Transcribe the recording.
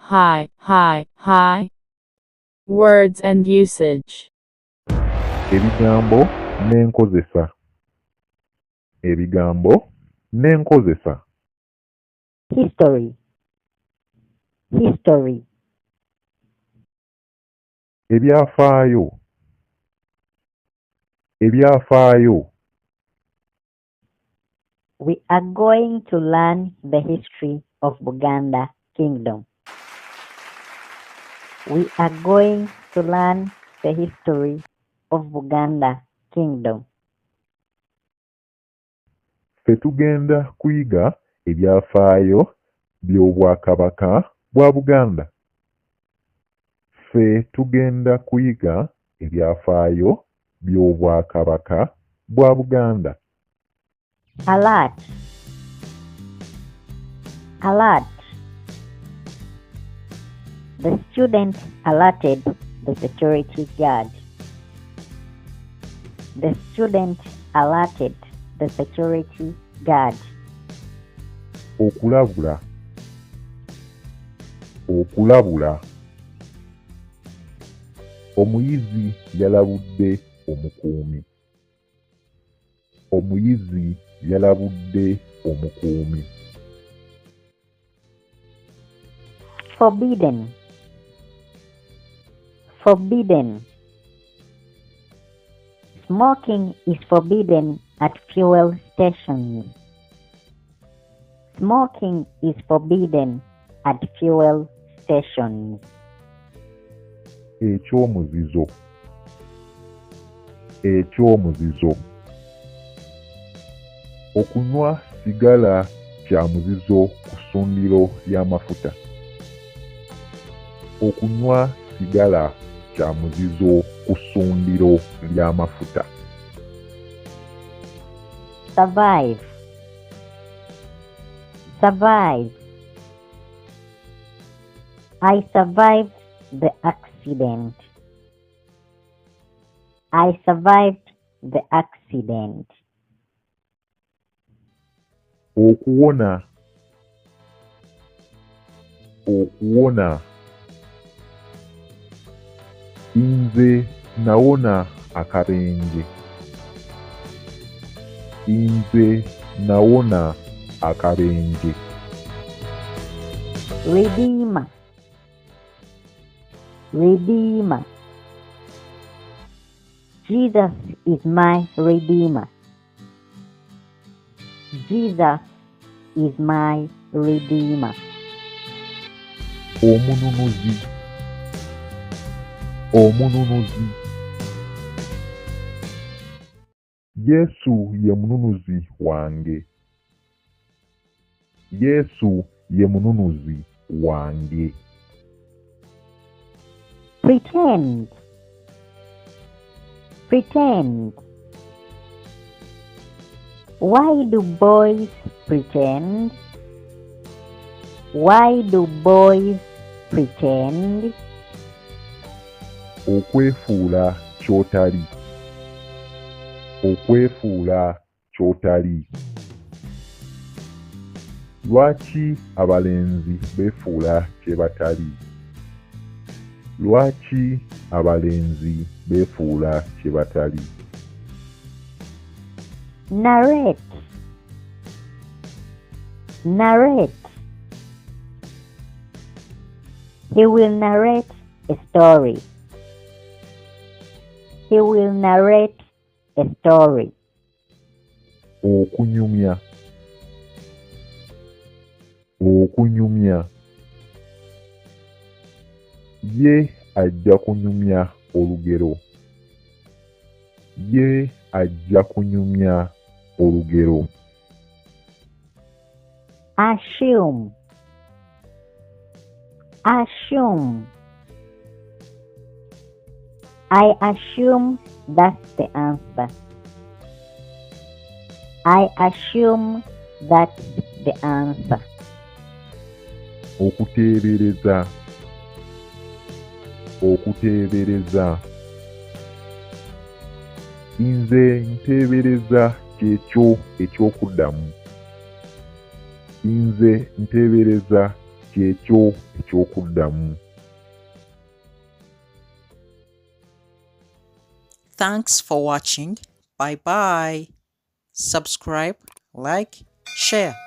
Hi. Words and usage. Ebigambo n'enkozesa. Ebigambo n'enkozesa. History. Ebyafaayo. We are going to learn the history of Buganda Kingdom. We are going to learn the history of Buganda Kingdom. Ffe tugenda kuyiga ebyafaayo by'Obwakabaka bwa Buganda. Ffe tugenda kuyiga ebyafaayo by'Obwakabaka bwa Buganda. Alert. The student alerted the security guard. The student alerted the security guard. Okulabula. Omuyizi yalabudde omukuumi. Forbidden. Smoking is forbidden at fuel stations. Smoking is forbidden at fuel stations. Ekyomuzizo. Okunywa sigala kya muzizo ku ssundiro ly'amafuta. Survive. I survived the accident. Okuwona. Nze nawona akabenje. Redeemer. Jesus is my Redeemer. Omununuzi. Yesu ye mununuzi wange. Pretend. Why do boys pretend? Okwefuula ky'otali. Lwaki abalenzi beefuula kye batali? Narrate. He will narrate a story. Okunyumya. Ye ajja kunyumya olugero. Assume. I assume that's the answer. Okuteebereza. Nze nteebereza kyekyo ekyokuddamu. kyekyo ekyokuddamu. Thanks for watching. Bye bye. Subscribe, like, share.